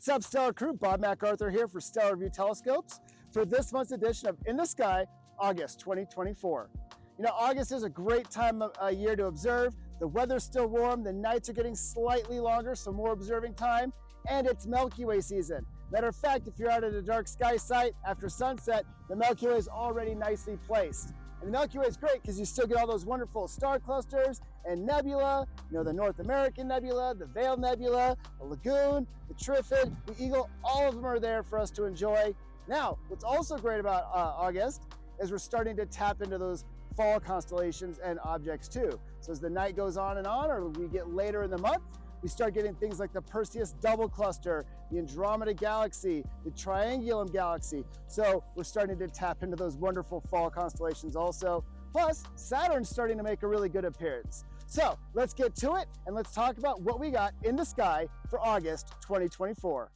What's up, Stellar Crew? Bob MacArthur here for Stellarvue Telescopes for this month's edition of In the Sky, August 2024. You know, August is a great time of year to observe. The weather's still warm, the nights are getting slightly longer, so more observing time, and it's Milky Way season. Matter of fact, if you're out at a dark sky site after sunset, the Milky Way is already nicely placed. And the Milky Way is great because you still get all those wonderful star clusters and nebula, you know, the North American Nebula, the Veil Nebula, the Lagoon, the Trifid, the Eagle, all of them are there for us to enjoy. Now, what's also great about August is we're starting to tap into those fall constellations and objects too. So as the night goes on, or we get later in the month, we start getting things like the Perseus double cluster, the Andromeda Galaxy, the Triangulum Galaxy. So we're starting to tap into those wonderful fall constellations also. Plus, Saturn's starting to make a really good appearance. So let's get to it and let's talk about what we got in the sky for August 2024.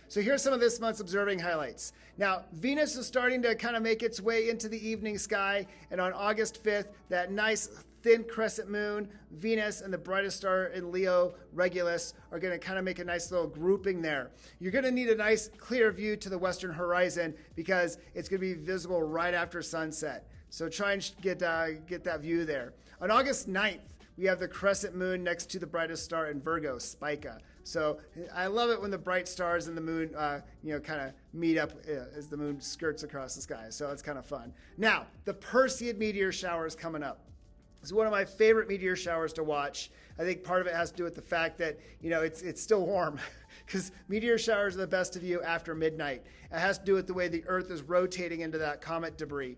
So here's some of this month's observing highlights. Now, Venus is starting to kind of make its way into the evening sky, and on August 5th, that nice thin crescent moon, Venus, and the brightest star in Leo, Regulus, are going to kind of make a nice little grouping there. You're going to need a nice clear view to the western horizon because it's going to be visible right after sunset. So try and get that view there. On August 9th, we have the crescent moon next to the brightest star in Virgo, Spica. So I love it when the bright stars and the moon, kind of meet up as the moon skirts across the sky. So it's kind of fun. Now, the Perseid meteor shower is coming up. It's one of my favorite meteor showers to watch. I think part of it has to do with the fact that, it's still warm because meteor showers are the best of you after midnight. It has to do with the way the Earth is rotating into that comet debris.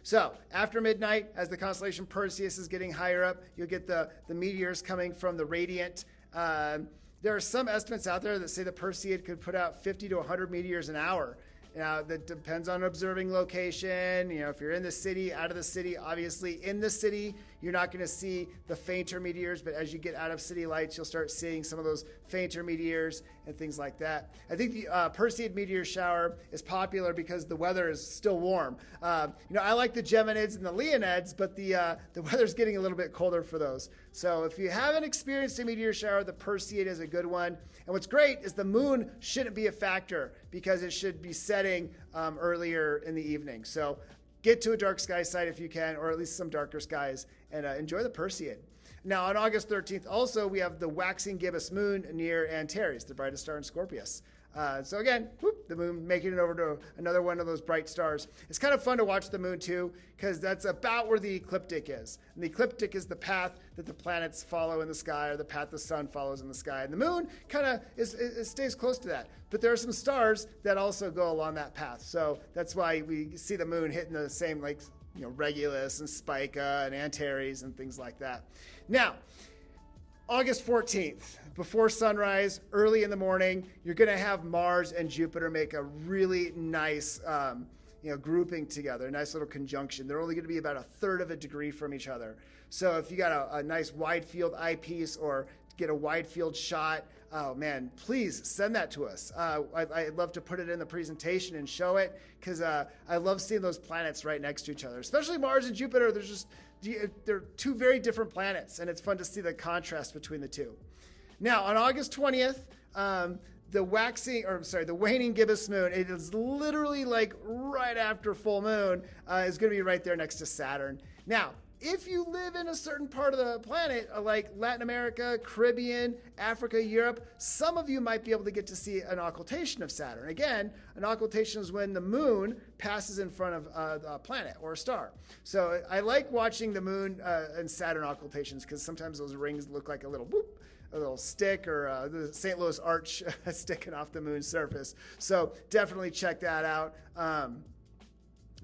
So after midnight, as the constellation Perseus is getting higher up, you'll get the meteors coming from the radiant. There are some estimates out there that say the Perseid could put out 50 to 100 meteors an hour. Now, that depends on observing location. If you're in the city, out of the city, obviously in the city, you're not going to see the fainter meteors, but as you get out of city lights, you'll start seeing some of those fainter meteors and things like that. I think the Perseid meteor shower is popular because the weather is still warm. I like the Geminids and the Leonids, but the weather's getting a little bit colder for those. So if you haven't experienced a meteor shower, the Perseid is a good one. And what's great is the moon shouldn't be a factor because it should be setting earlier in the evening. So get to a dark sky site if you can, or at least some darker skies, and enjoy the Perseid. Now, on August 13th, also, we have the waxing gibbous moon near Antares, the brightest star in Scorpius. So again, the moon making it over to another one of those bright stars. It's kind of fun to watch the moon too, because that's about where the ecliptic is. And the ecliptic is the path that the planets follow in the sky, or the path the sun follows in the sky. And the moon kind of stays close to that. But there are some stars that also go along that path. So that's why we see the moon hitting the same, Regulus and Spica and Antares and things like that. Now, August 14th, before sunrise, early in the morning, you're going to have Mars and Jupiter make a really nice, grouping together, a nice little conjunction. They're only going to be about 1/3 of a degree from each other. So if you got a nice wide field eyepiece or get a wide field shot, oh man, please send that to us. I'd love to put it in the presentation and show it because I love seeing those planets right next to each other, especially Mars and Jupiter. They're two very different planets, and it's fun to see the contrast between the two. Now, on August 20th, the waning gibbous moon, it is literally like right after full moon, is going to be right there next to Saturn. Now, if you live in a certain part of the planet, like Latin America, Caribbean, Africa, Europe, some of you might be able to get to see an occultation of Saturn. Again, an occultation is when the moon passes in front of a planet or a star. So I like watching the moon and Saturn occultations because sometimes those rings look like a little stick or the St. Louis arch sticking off the moon's surface. So definitely check that out.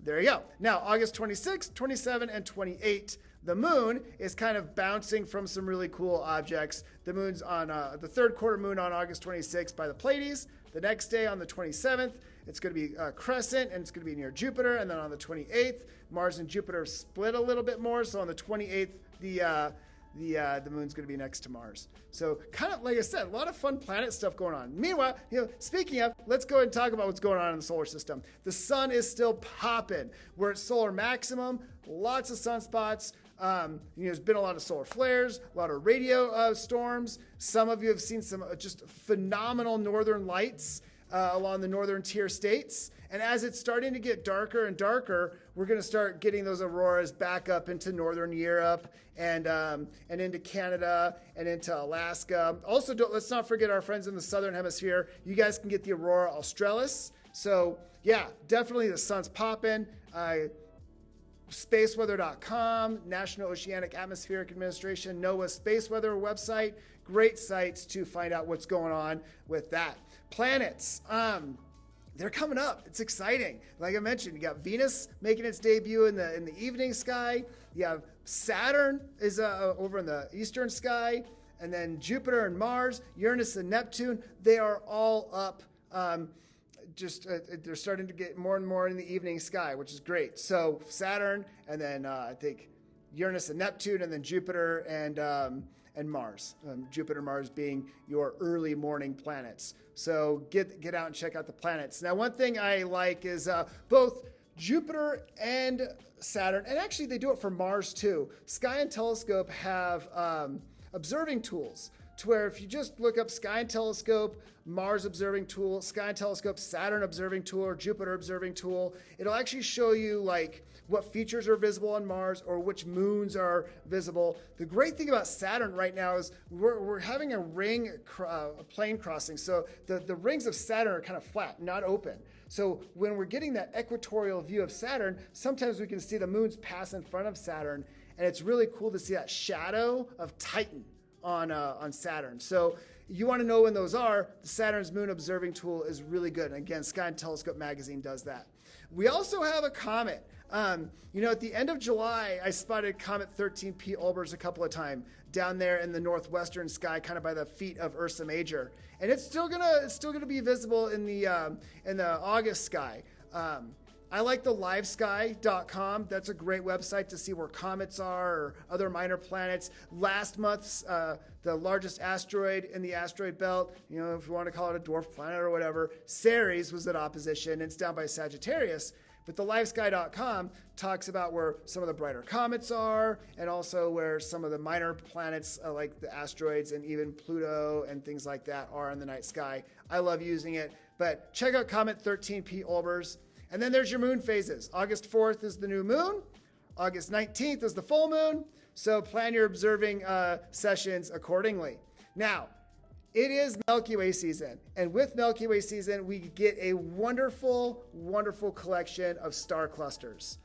There you go. Now, August 26, 27, and 28, the moon is kind of bouncing from some really cool objects. The moon's on the third quarter moon on August 26 by the Pleiades. The next day on the 27th, it's going to be a crescent, and it's going to be near Jupiter. And then on the 28th, Mars and Jupiter split a little bit more. So on the 28th, the moon's going to be next to Mars. So kind of, like I said, a lot of fun planet stuff going on. Meanwhile, speaking of, let's go ahead and talk about what's going on in the solar system. The sun is still popping. We're at solar maximum, lots of sunspots. There's been a lot of solar flares, a lot of radio storms. Some of you have seen some just phenomenal northern lights along the northern tier states. And as it's starting to get darker and darker, we're going to start getting those auroras back up into northern Europe and into Canada and into Alaska. Also, let's not forget our friends in the southern hemisphere. You guys can get the aurora australis. So yeah, definitely the sun's popping. Spaceweather.com, National Oceanic Atmospheric Administration, NOAA Space Weather website. Great sites to find out what's going on with that. Planets, they're coming up. It's exciting. Like I mentioned, you got Venus making its debut in the evening sky. You have Saturn is over in the eastern sky, and then Jupiter and Mars, Uranus and Neptune. They are all up. They're starting to get more and more in the evening sky, which is great. So Saturn, and then I think Uranus and Neptune, and then Jupiter and Mars. Jupiter, Mars being your early morning planets. So get out and check out the planets. Now, one thing I like is both Jupiter and Saturn, and actually they do it for Mars too. Sky and Telescope have observing tools, to where if you just look up Sky and Telescope, Mars observing tool, Sky and Telescope, Saturn observing tool, or Jupiter observing tool, it'll actually show you like what features are visible on Mars or which moons are visible. The great thing about Saturn right now is we're having a plane crossing. So the rings of Saturn are kind of flat, not open. So when we're getting that equatorial view of Saturn, sometimes we can see the moons pass in front of Saturn, and it's really cool to see that shadow of Titan on Saturn. So you want to know when those are, the Saturn's Moon Observing Tool is really good. And again, Sky and Telescope magazine does that. We also have a comet. At the end of July, I spotted Comet 13P Olbers a couple of times down there in the northwestern sky, kind of by the feet of Ursa Major. And it's still gonna be visible in the August sky. I like the livesky.com. That's a great website to see where comets are or other minor planets. Last month's, the largest asteroid in the asteroid belt, if you want to call it a dwarf planet or whatever, Ceres was at opposition. It's down by Sagittarius. But the livesky.com talks about where some of the brighter comets are, and also where some of the minor planets like the asteroids and even Pluto and things like that are in the night sky. I love using it. But check out Comet 13P Olbers. And then there's your moon phases. August 4th is the new moon. August 19th is the full moon. So plan your observing sessions accordingly. Now, it is Milky Way season. And with Milky Way season, we get a wonderful, wonderful collection of star clusters.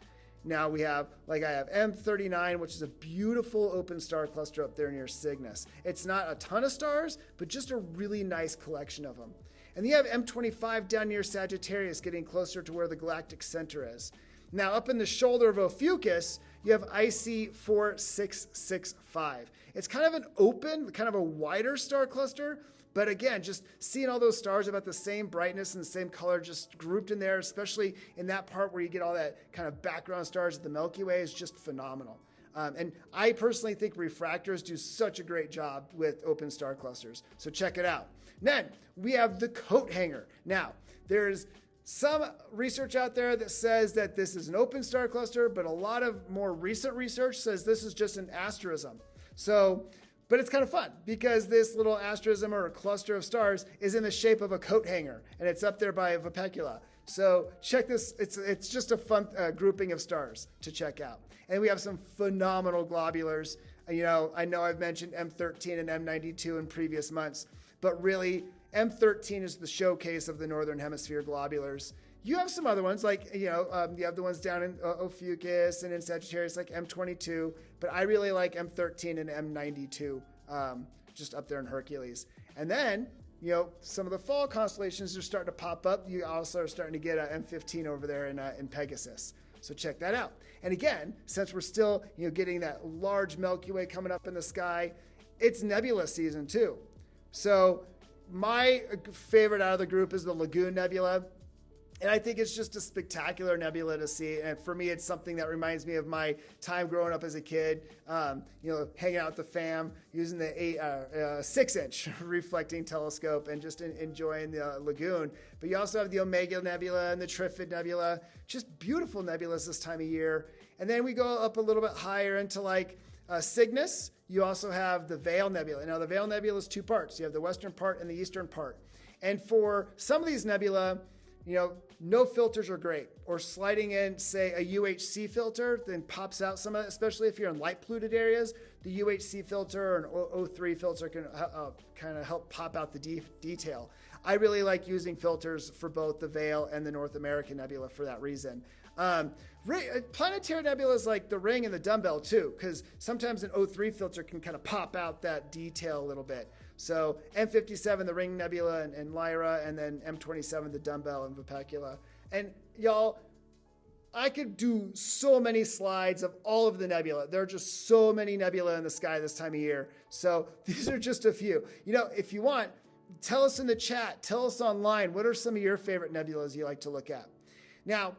Now I have M39, which is a beautiful open star cluster up there near Cygnus. It's not a ton of stars, but just a really nice collection of them. And you have M25 down near Sagittarius, getting closer to where the galactic center is. Now, up in the shoulder of Ophiuchus, you have IC 4665. It's kind of an open, kind of a wider star cluster, but again, just seeing all those stars about the same brightness and the same color just grouped in there, especially in that part where you get all that kind of background stars of the Milky Way, is just phenomenal. And I personally think refractors do such a great job with open star clusters. So check it out. Then we have the coat hanger. Now, there's some research out there that says that this is an open star cluster, but a lot of more recent research says this is just an asterism. So, but it's kind of fun because this little asterism or a cluster of stars is in the shape of a coat hanger, and it's up there by Vipecula. So check this. It's just a fun grouping of stars to check out. And we have some phenomenal globulars. I know I've mentioned M13 and M92 in previous months, but really M13 is the showcase of the Northern Hemisphere globulars. You have some other ones you have the ones down in Ophiuchus and in Sagittarius like M22, but I really like M13 and M92 just up there in Hercules. And then, some of the fall constellations are starting to pop up. You also are starting to get M15 over there in Pegasus. So check that out. And again, since we're still getting that large Milky Way coming up in the sky, it's nebula season too. So my favorite out of the group is the Lagoon Nebula. And I think it's just a spectacular nebula to see. And for me, it's something that reminds me of my time growing up as a kid, hanging out with the fam, using the 6-inch reflecting telescope and just enjoying the lagoon. But you also have the Omega Nebula and the Trifid Nebula, just beautiful nebulas this time of year. And then we go up a little bit higher into like Cygnus. You also have the Veil Nebula. Now, the Veil Nebula is two parts. You have the western part and the eastern part. And for some of these nebula, no filters are great. Or sliding in, say, a UHC filter, then pops out some of it, especially if you're in light polluted areas. The UHC filter or an O3 filter can kind of help pop out the detail. I really like using filters for both the Veil and the North American Nebula for that reason. Planetary nebulas like the Ring and the Dumbbell too, because sometimes an O3 filter can kind of pop out that detail a little bit. So M57, the Ring Nebula and Lyra, and then M27, the Dumbbell and Vipecula. And y'all, I could do so many slides of all of the nebula. There are just so many nebula in the sky this time of year. So these are just a few. If you want, tell us in the chat, tell us online, what are some of your favorite nebulas you like to look at? Now,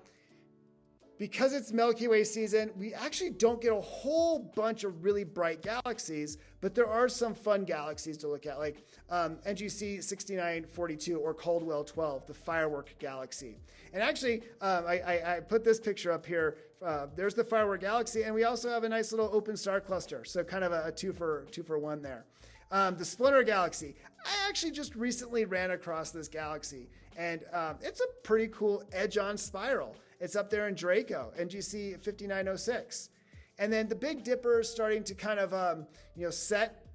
because it's Milky Way season, we actually don't get a whole bunch of really bright galaxies, but there are some fun galaxies to look at, like NGC 6942 or Caldwell 12, the firework galaxy. And actually, I put this picture up here. There's the firework galaxy, and we also have a nice little open star cluster, so kind of a two for one there. The Splinter Galaxy. I actually just recently ran across this galaxy, and it's a pretty cool edge-on spiral. It's up there in Draco, NGC 5906. And then the Big Dipper is starting to kind of, set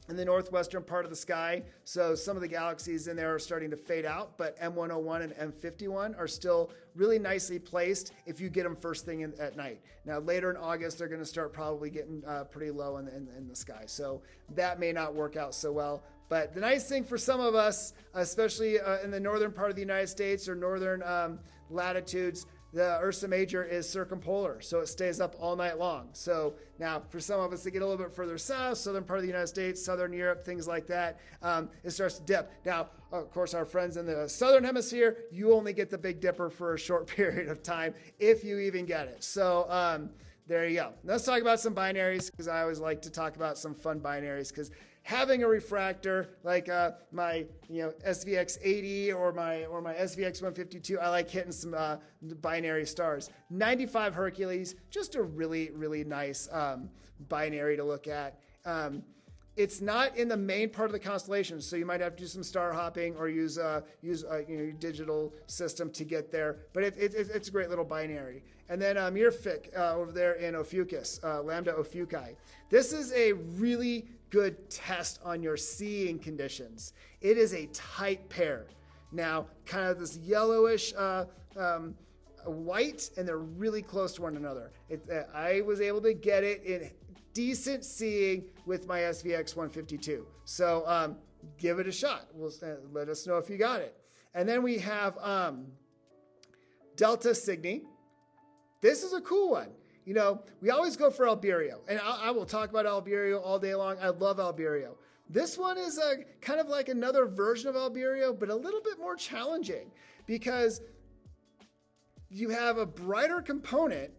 in the northwestern part of the sky. So some of the galaxies in there are starting to fade out, but M101 and M51 are still really nicely placed if you get them first thing at night. Now, later in August, they're going to start probably getting pretty low in the sky. So that may not work out so well. But the nice thing for some of us, especially in the northern part of the United States or northern latitudes, the Ursa Major is circumpolar, so it stays up all night long. So now for some of us to get a little bit further south, southern part of the United States, southern Europe, things like that, it starts to dip. Now, of course, our friends in the southern hemisphere, you only get the Big Dipper for a short period of time, if you even get it. So there you go. Let's talk about some binaries, because I always like to talk about some fun binaries, because having a refractor like my SVX 80 or my SVX 152, I like hitting some binary stars. 95 Hercules, just a really, really nice binary to look at. It's not in the main part of the constellation, so you might have to do some star hopping or use your digital system to get there. But it's a great little binary. And then Myrfic over there in Ophiuchus, Lambda Ophiuchi. This is a really good test on your seeing conditions. It is a tight pair. Now, kind of this yellowish white, and they're really close to one another. I was able to get it in decent seeing with my SVX 152. So give it a shot. Let us know if you got it. And then we have Delta Cygni. This is a cool one. We always go for Albireo, and I will talk about Albireo all day long. I love Albireo. This one is kind of like another version of Albireo, but a little bit more challenging because you have a brighter component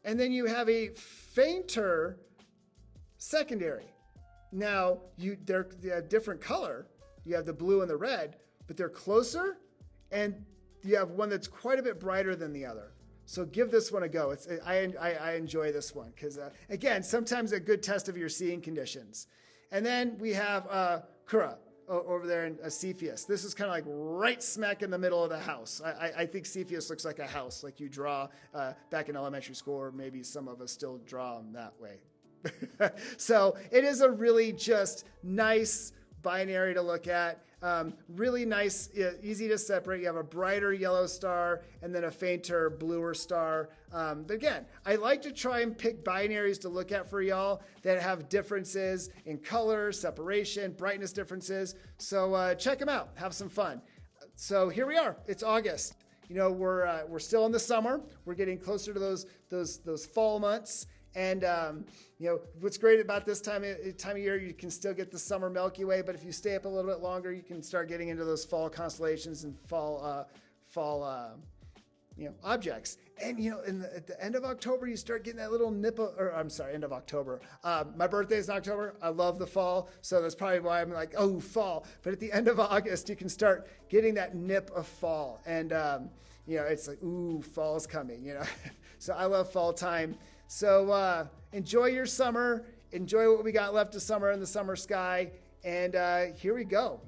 and then you have a fainter secondary. Now, they're a different color. You have the blue and the red, but they're closer, and you have one that's quite a bit brighter than the other. So give this one a go. I enjoy this one because, again, sometimes a good test of your seeing conditions. And then we have Kura over there in Cepheus. This is kind of like right smack in the middle of the house. I think Cepheus looks like a house, like you draw back in elementary school, or maybe some of us still draw them that way. So it is a really just nice binary to look at. Really nice, easy to separate. You have a brighter yellow star and then a fainter bluer star. But again, I like to try and pick binaries to look at for y'all that have differences in color, separation, brightness differences. So check them out. Have some fun. So here we are. It's August. We're still in the summer. We're getting closer to those fall months. And, what's great about this time of year, you can still get the summer Milky Way, but if you stay up a little bit longer, you can start getting into those fall constellations and fall fall objects. And, at the end of October, you start getting that little nip of, or I'm sorry, end of October. My birthday is in October. I love the fall. So that's probably why I'm like, oh, fall. But at the end of August, you can start getting that nip of fall. And, it's like, ooh, fall's coming, So I love fall time. So enjoy your summer. Enjoy what we got left of summer in the summer sky. And here we go.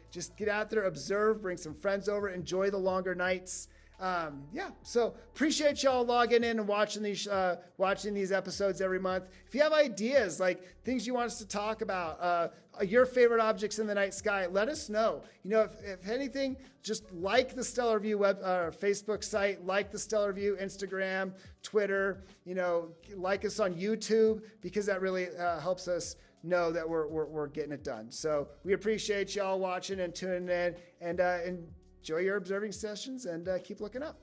Just get out there, observe, bring some friends over, enjoy the longer nights. So appreciate y'all logging in and watching these episodes every month. If you have ideas, like things you want us to talk about, your favorite objects in the night sky, let us know. If anything, just like the Stellarvue Facebook site, like the Stellarvue Instagram, Twitter, like us on YouTube, because that really helps us know that we're getting it done. So we appreciate y'all watching and tuning in, and enjoy your observing sessions and keep looking up.